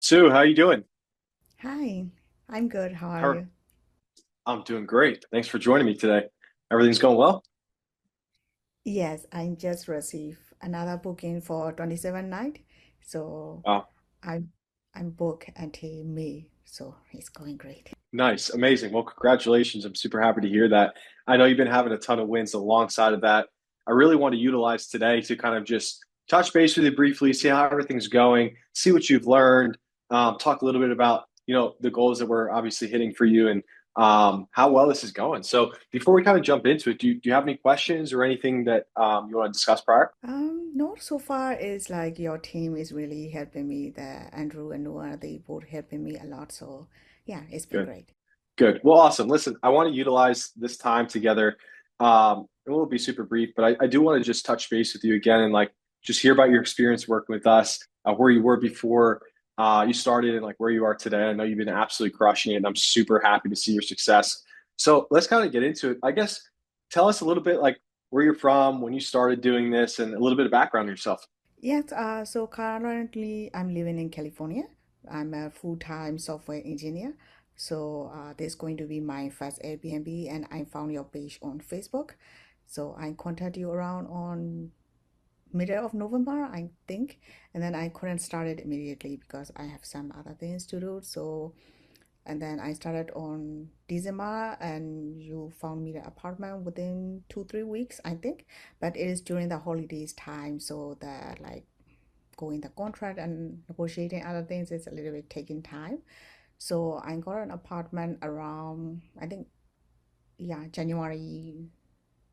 Sue, how you doing? Hi, I'm good. How are How you? I'm doing great. Thanks for joining me today. Everything's going well? Yes, I just received another booking for 27 night. So Oh, I'm I'm booked until May. So it's going great. nice, amazing. Well, congratulations. I'm super happy to hear that. I know you've been having a ton of wins alongside of that. I really want to utilize today to kind of just touch base with you briefly, see how everything's going, see what you've learned, talk a little bit about, the goals that we're obviously hitting for you and how well this is going. So before we kind of jump into it, do you have any questions or anything that you want to discuss prior? No, so far it's like your team is really helping me. The Andrew and Noah, they both helping me a lot. So yeah, it's been Good. great. Good. Well, awesome. Listen, I want to utilize this time together. It will be super brief, but I do want to just touch base with you again and like just hear about your experience working with us, where you were before you started and like where you are today. I know you've been absolutely crushing it, and I'm super happy to see your success. So let's kind of get into it. I guess tell us a little bit like where you're from, when you started doing this, and a little bit of background on yourself. Yes, so currently I'm living in California. I'm a full-time software engineer. So this is going to be my first Airbnb, and I found your page on Facebook. So I contacted you around on middle of November, I think, and then I couldn't start it immediately because I have some other things to do. So and then I started on December, and you found me the apartment within 2, 3 weeks, I think. But it is during the holidays time, so the like going the contract and negotiating other things is a little bit taking time. So I got an apartment around, I think, yeah, January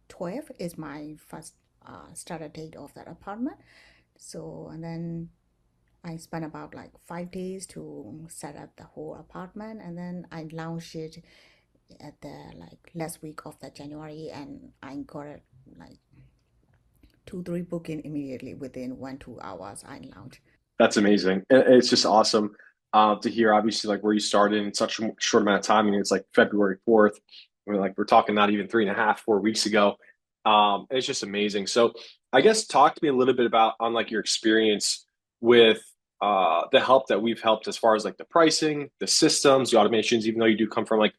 12th is my first starter date of that apartment. So, and then I spent about like 5 days to set up the whole apartment, and then I launched it at the like last week of the January, and I got it like 2, 3 booking immediately within 1, 2 hours I launched. That's amazing. It's just awesome to hear, obviously, like where you started in such a short amount of time. I mean, it's like February 4th. We're talking not even 3.5, 4 weeks ago. It's just amazing. So I guess talk to me a little bit about on like your experience with the help that we've helped as far as like the pricing, the systems, the automations, even though you do come from like,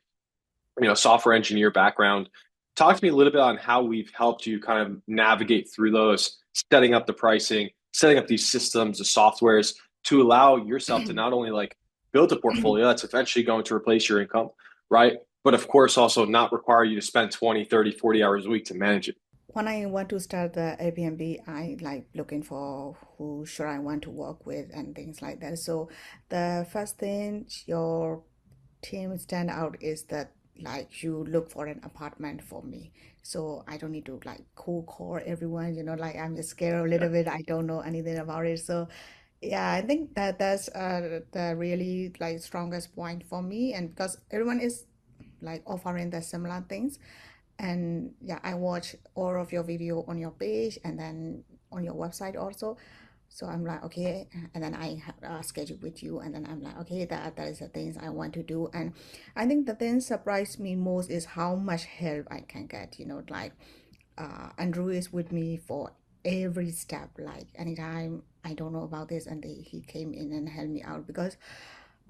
software engineer background. Talk to me a little bit on how we've helped you kind of navigate through those, setting up the pricing, setting up these systems, the softwares to allow yourself to not only like build a portfolio that's eventually going to replace your income, right? But of course, also not require you to spend 20, 30, 40 hours a week to manage it. When I want to start the Airbnb, I like looking for who should I want to work with and things like that. So the first thing your team stand out is that like you look for an apartment for me. So I don't need to like cold call everyone, like I'm just scared a Yeah. little bit. I don't know anything about it. So yeah, I think that's the really like strongest point for me, and because everyone is like offering the similar things. And yeah, I watch all of your video on your page and then on your website also. So I'm like, okay, and then I have a schedule with you, and then I'm like, okay, that is the things I want to do. And I think the thing surprised me most is how much help I can get. Like Andrew is with me for every step. Like anytime I don't know about this, and he came in and helped me out because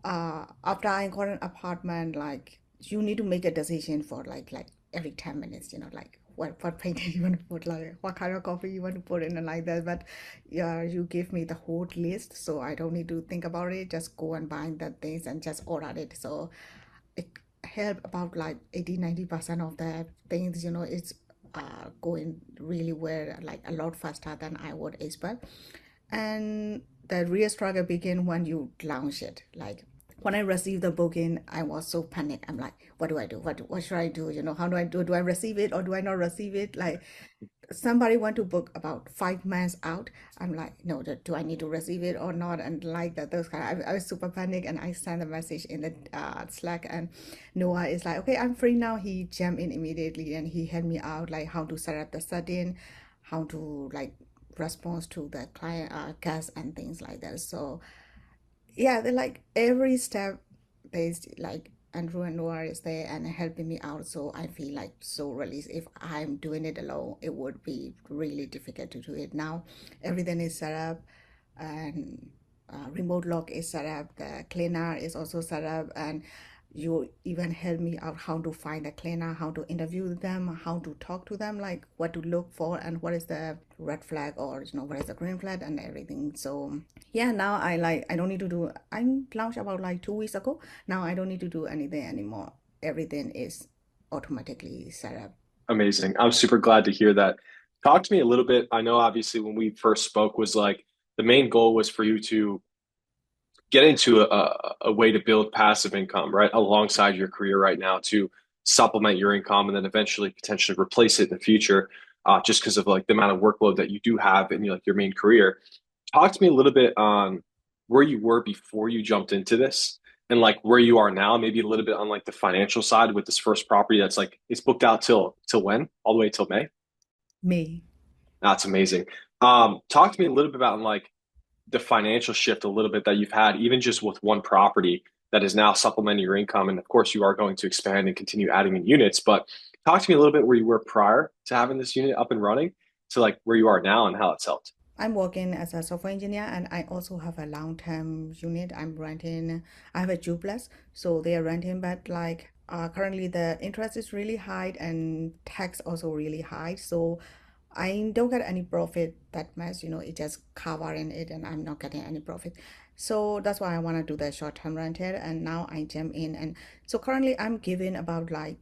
after I got an apartment, like you need to make a decision for like every 10 minutes. Like what painting you want to put, like what kind of coffee you want to put in, and like that. But yeah, you give me the whole list, so I don't need to think about it. Just go and buy the things and just order it. So it help about like 80, 90% of the things. It's going really well, like a lot faster than I would expect. And the real struggle begin when you launch it. Like when I received the booking, I was so panicked. I'm like, what do I do? What should I do? How do I do? Do I receive it or do I not receive it? Like somebody want to book about 5 months out. I'm like, no, do I need to receive it or not? And like that, those kind of, I was super panicked, and I sent a message in the Slack, and Noah is like, okay, I'm free now. He jumped in immediately and he helped me out, like how to set up the setting, how to like respond to the client guests and things like that. So yeah, they're like every step based, like Andrew and Noah is there and helping me out, so I feel like so released. If I'm doing it alone, it would be really difficult to do it. Now everything is set up, and remote log is set up, the cleaner is also set up, and you even help me out how to find the cleaner, how to interview them, how to talk to them, like what to look for and what is the red flag or what is the green flag and everything. So yeah, now I don't need to do. I launched about like 2 weeks ago. Now I don't need to do anything anymore. Everything is automatically set up. Amazing. I'm super glad to hear that. Talk to me a little bit. I know obviously when we first spoke was like the main goal was for you to get into a way to build passive income, right, alongside your career right now to supplement your income and then eventually potentially replace it in the future, just because of like the amount of workload that you do have in your main career. Talk to me a little bit on where you were before you jumped into this and like where you are now, maybe a little bit on like the financial side with this first property that's like it's booked out till when? All the way till May? Me. That's amazing. Talk to me a little bit about like the financial shift a little bit that you've had, even just with one property that is now supplementing your income. And of course, you are going to expand and continue adding in units. But talk to me a little bit where you were prior to having this unit up and running to like where you are now and how it's helped. I'm working as a software engineer and I also have a long-term unit. I have a duplex, so they are renting, but like currently the interest is really high and tax also really high. So I don't get any profit that much, it just covering it and I'm not getting any profit. So that's why I want to do the short-term rental and now I jump in. And so currently I'm giving about like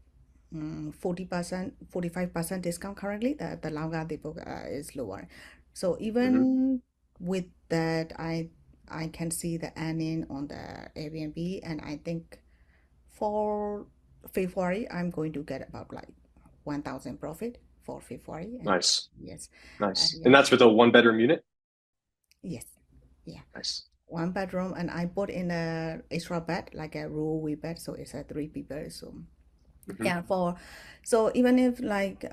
40%, 45% discount currently. The longer the book is lower. So Hmm. even with that, I can see the earning on the Airbnb, and I think for February I'm going to get about like 1,000 profit for February, and Nice. yes, Nice. And yeah, that's with a one bedroom unit? yes, yeah, Nice. one bedroom, and I put in a extra bed like a row with bed, so it's a three people. So Hmm. yeah, so even if like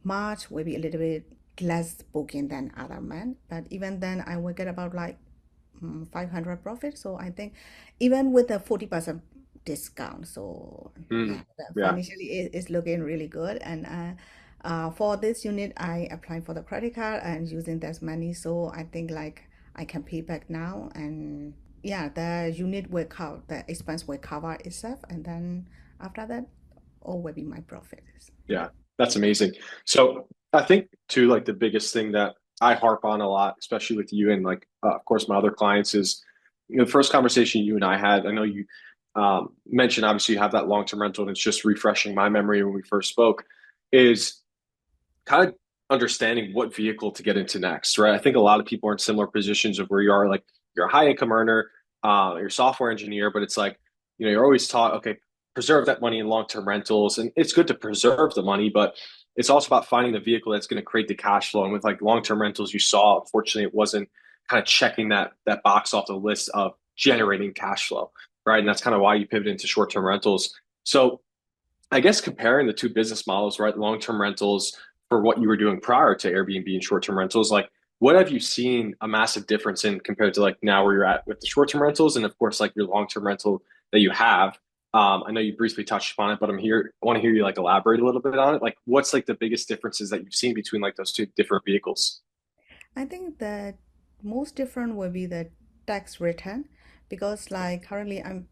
March will be a little bit less booking than other month, but even then I will get about like 500 profit. So I think even with the 40% discount, so yeah, Mm. Yeah. financially it's looking really good. And for this unit, I apply for the credit card and using that money. So I think like I can pay back now, and yeah, the unit will cover the expense will cover itself, and then after that, all will be my profits. Yeah. Yeah, that's amazing. So I think too, like the biggest thing that I harp on a lot, especially with you and like, of course, my other clients is, the first conversation you and I had. I know you mentioned obviously you have that long-term rental, and it's just refreshing my memory when we first spoke. Is kind of understanding what vehicle to get into next, right? I think a lot of people are in similar positions of where you are, like you're a high income earner, you're a software engineer, but it's like, you're always taught, okay, preserve that money in long-term rentals. And it's good to preserve the money, but it's also about finding the vehicle that's going to create the cash flow. And with like long-term rentals, you saw, unfortunately, it wasn't kind of checking that box off the list of generating cash flow, right? And that's kind of why you pivot into short-term rentals. So I guess comparing the two business models, right? Long-term rentals for what you were doing prior to Airbnb and short-term rentals, like what have you seen a massive difference in compared to like now where you're at with the short-term rentals and of course like your long-term rental that you have? I know you briefly touched upon it, but I want to hear you like elaborate a little bit on it. Like what's like the biggest differences that you've seen between like those two different vehicles? I think the most different will be the tax return because like currently I'm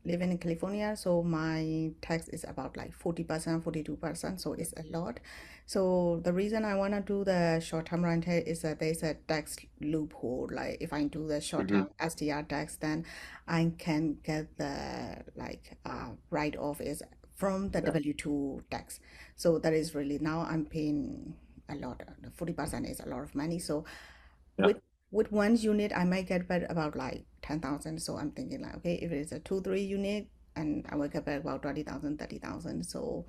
living in California, so my tax is about like 40%, 42%, so it's a lot. So the reason I want to do the short-term rental is that there's a tax loophole. Like if I do the Hmm. short-term SDR tax, then I can get the like write-off is from the Yeah. W-2 tax. So that is really now I'm paying a lot. 40% is a lot of money. So Yeah. with with one unit, I might get back about like 10,000. So I'm thinking like, okay, if it's a two, three unit, and I will get back about 20,000, 30,000. So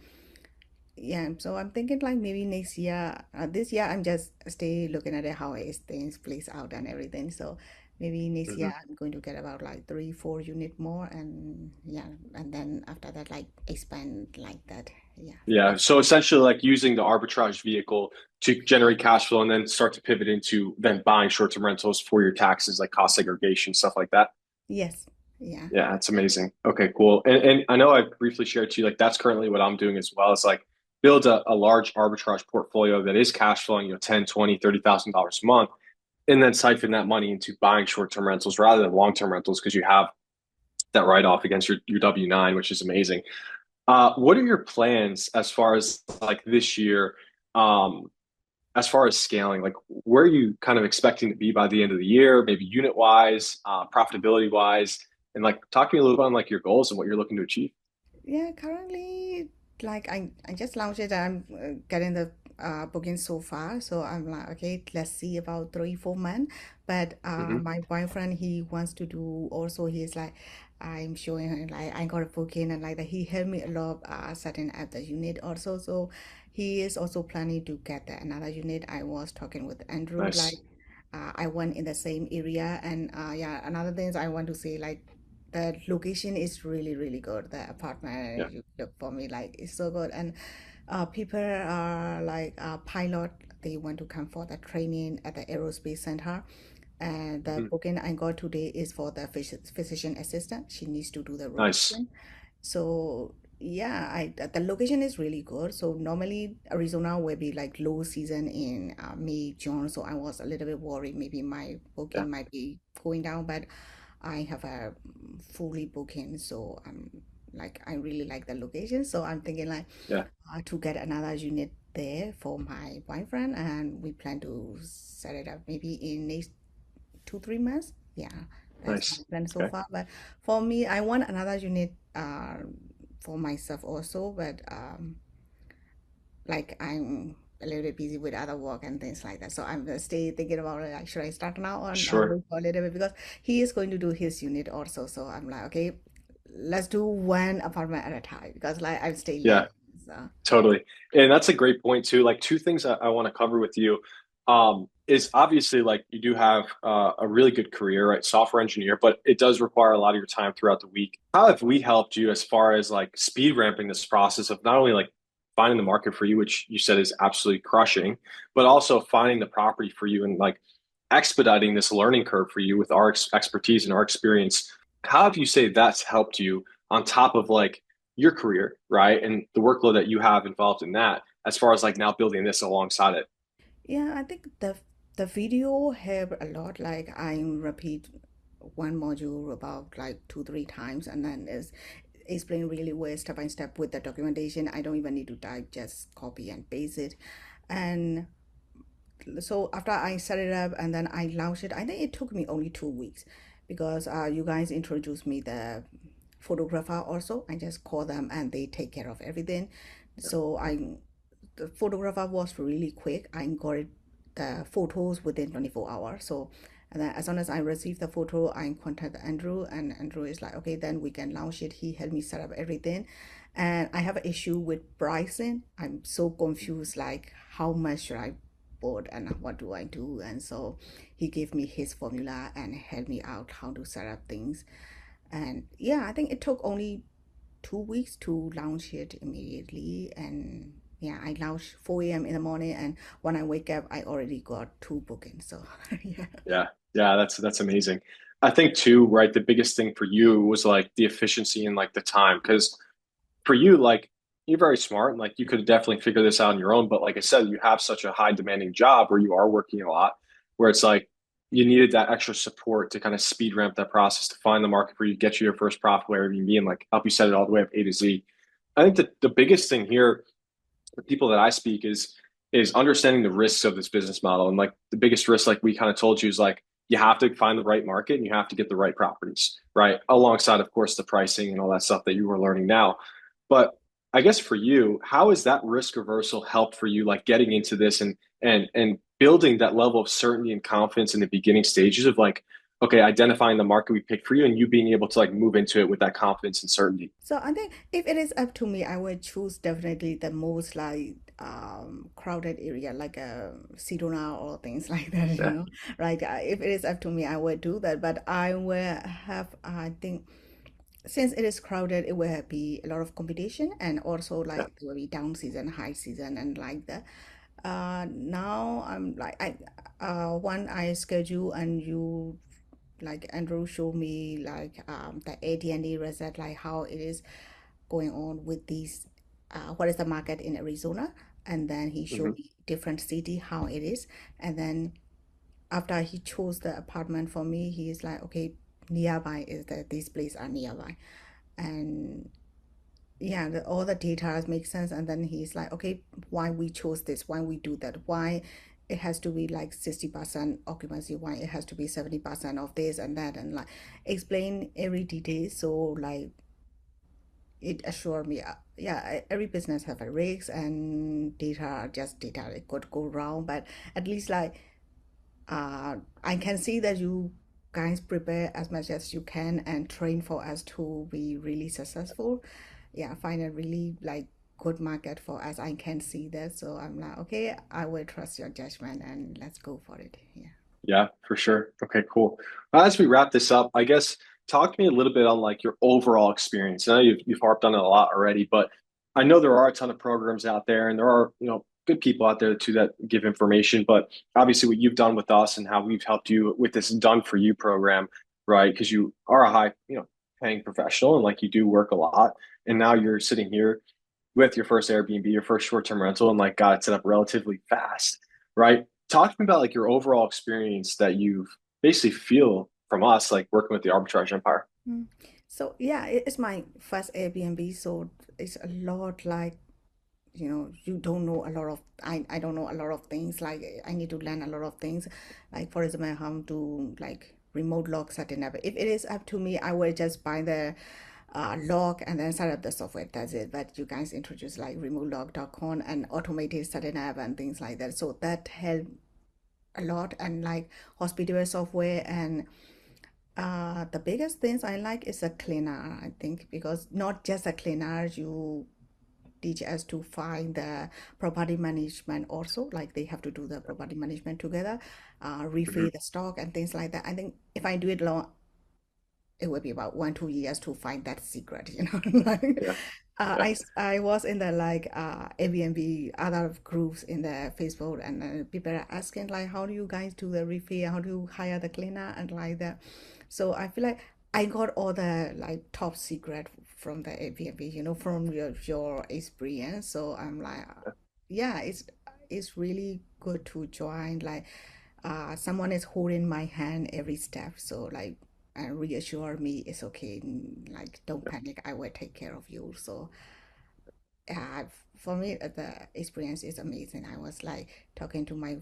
yeah, so I'm thinking like maybe next year, this year I'm just stay looking at it how it things plays out and everything. So maybe next year Hmm. I'm going to get about like three, four unit more, and yeah, and then after that like expand like that. Yeah. Yeah. So essentially like using the arbitrage vehicle to generate cash flow and then start to pivot into then buying short-term rentals for your taxes, like cost segregation, stuff like that. Yes. Yeah. Yeah, that's amazing. Okay, cool. And I know I briefly shared to you, like that's currently what I'm doing as well. Is like build a large arbitrage portfolio that is cash flowing, 10, 20, $30,000 a month. and then siphon that money into buying short-term rentals rather than long-term rentals because you have that write-off against your W-9, which is amazing. What are your plans as far as like this year? Um, as far as scaling, like where are you kind of expecting to be by the end of the year, maybe unit wise, profitability wise, and like talk to me a little bit on like your goals and what you're looking to achieve. Yeah, currently, like I just launched it. I'm getting the booking so far, so I'm like, okay, let's see about 3, 4 months. But Hmm. my boyfriend, he wants to do also. He's like, I'm showing him like I got a booking and like that. He helped me a lot setting up the unit also. So he is also planning to get another unit. I was talking with Andrew like. Nice. I went in the same area, and yeah, another things I want to say like the location is really really good. The apartment Yeah. you look for me like it's so good, and people are like pilot. They want to come for the training at the aerospace center, and the Mhm. booking I got today is for the physician assistant. She needs to do the Nice. rotation. So yeah, the location is really good. So normally Arizona will be like low season in May, June. So I was a little bit worried maybe my Yeah. booking might be going down, but I have a fully booking. So I'm like I really like the location. So I'm thinking like Yeah. to get another unit there for my boyfriend, and we plan to set it up maybe in next 2, 3 months. Yeah, that's my Nice. plan so Okay. far. But for me, I want another unit for myself also. But like I'm a little bit busy with other work and things like that. So I'm gonna stay thinking about it. Like, should I start now or Sure. wait for a little bit because he is going to do his unit also. So I'm like, okay, let's do one apartment at a time because like I'm staying Yeah. late. So Totally. And that's a great point too. Like two things I want to cover with you is obviously like you do have a really good career, right? Software engineer, but it does require a lot of your time throughout the week. How have we helped you as far as like speed ramping this process of not only like finding the market for you, which you said is absolutely crushing, but also finding the property for you and like expediting this learning curve for you with our expertise and our experience? How have you say that's helped you on top of like your career, right? And the workload that you have involved in that, as far as like now building this alongside it. yeah, I think the video help a lot. Like I repeat one module about like 2, 3 times, and then is explain really well step by step with the documentation. I don't even need to type, just copy and paste it. And so after I set it up and then I launched it, I think it took me only 2 weeks because you guys introduced me the photographer also. I just call them and they take care of everything. So the photographer was really quick. I got it, the photos within 24 hours. So and then as soon as I received the photo, I contacted Andrew and Andrew is like, okay, then we can launch it. He helped me set up everything. And I have an issue with pricing. I'm so confused, like how much should I board and what do I do? And so he gave me his formula and helped me out how to set up things. And yeah, I think it took only 2 weeks to launch it immediately. And yeah, I launched 4 a.m. in the morning, and when I wake up, I already got two bookings. So yeah. Yeah. Yeah, that's amazing. I think too, right, the biggest thing for you was like the efficiency and like the time. Because for you, like you're very smart and like you could definitely figure this out on your own. But like I said, you have such a high demanding job where you are working a lot, where it's like you needed that extra support to kind of speed ramp that process to find the market for you, get you your first profitable Airbnb and like help you set it all the way up A to Z. I think that the biggest thing here, the people that I speak is understanding the risks of this business model. And like the biggest risk, like we kind of told you, is like you have to find the right market and you have to get the right properties, right? Alongside, of course, the pricing and all that stuff that you were learning now. But I guess for you, how has that risk reversal helped for you, like getting into this and building that level of certainty and confidence in the beginning stages of like, okay, identifying the market we picked for you and you being able to like move into it with that confidence and certainty. So I think if it is up to me, I would choose definitely the most like crowded area like Sedona or things like that, Yeah. right? If it is up to me, I would do that. But I will have, I think, since it is crowded, it will be a lot of competition, and also Yeah. like there will be down season, high season, and like that. Now I'm like one I schedule and you like Andrew showed me like the AT&T result, like how it is going on with these what is the market in Arizona, and then he showed Hmm. me different city how it is, and then after he chose the apartment for me, he's like, okay, nearby is that these places are nearby, and yeah, all the details make sense. And then he's like, okay, why we chose this, why we do that, why it has to be like 60% occupancy, why it has to be 70% of this and that, and like explain every detail. So like it assured me, yeah, every business have a risks and data are just data. It could go wrong, but at least like I can see that you guys prepare as much as you can and train for us to be really successful. Yeah, find a really like good market for us. I can see that. So I'm like, okay, I will trust your judgment and let's go for it. Yeah. Yeah, for sure. Okay, cool. Well, as we wrap this up, I guess talk to me a little bit on like your overall experience. I know you've harped on it a lot already, but I know there are a ton of programs out there and there are, good people out there too that give information. But obviously what you've done with us and how we've helped you with this done for you program, right? Because you are a high, paying professional and like you do work a lot. And now you're sitting here with your first Airbnb, your first short-term rental, and like got it set up relatively fast, right? Talk to me about like your overall experience that you've basically feel from us, like working with the Arbitrage Empire. Mm. So yeah, it's my first Airbnb, so it's a lot like you don't know a lot of I don't know a lot of things. Like I need to learn a lot of things, like for example how to like remote log setting up. If it is up to me, I will just buy the log and then set up the software. That's it. But you guys introduce like remotelog.com and automated setting up and things like that, so that helped a lot. And like hospital software, and the biggest things I like is a cleaner, I think, because not just a cleaner, you teach us to find the property management also. Like they have to do the property management together, refill Mhm. the stock and things like that. I think if I do it long, it will be about 1 2 years to find that secret, like Yeah, yeah, I was in the like Airbnb other groups in the Facebook, and people are asking like, how do you guys do the refill, how do you hire the cleaner and like that. So I feel like I got all the like top secret from the Airbnb, from your experience. So I'm like, yeah, it's really good to join. Like someone is holding my hand every step, so like and reassure me it's okay, like don't panic, I will take care of you. So yeah, for me the experience is amazing. I was like talking to my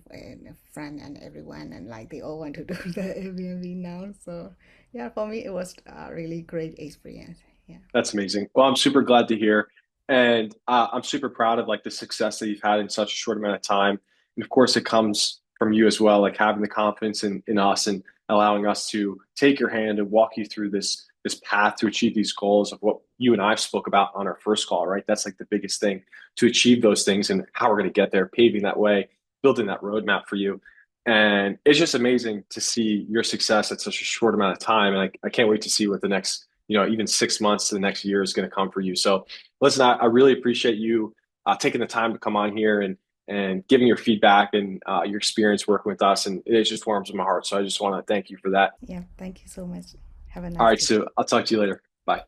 friend and everyone, and like they all want to do the Airbnb now. So yeah, for me it was a really great experience. Yeah. that's amazing. Well, I'm super glad to hear, and I'm super proud of like the success that you've had in such a short amount of time. And of course, it comes from you as well, like having the confidence in us and allowing us to take your hand and walk you through this path to achieve these goals of what you and I spoke about on our first call, right? That's like the biggest thing to achieve those things and how we're going to get there, paving that way, building that roadmap for you. And it's just amazing to see your success at such a short amount of time. And I can't wait to see what the next, even 6 months to the next year is going to come for you. So listen, I really appreciate you taking the time to come on here and giving your feedback and your experience working with us. And it just warms my heart. So I just want to thank you for that. Yeah, thank you so much. Have a All nice right, day. so I'll talk to you later. Bye.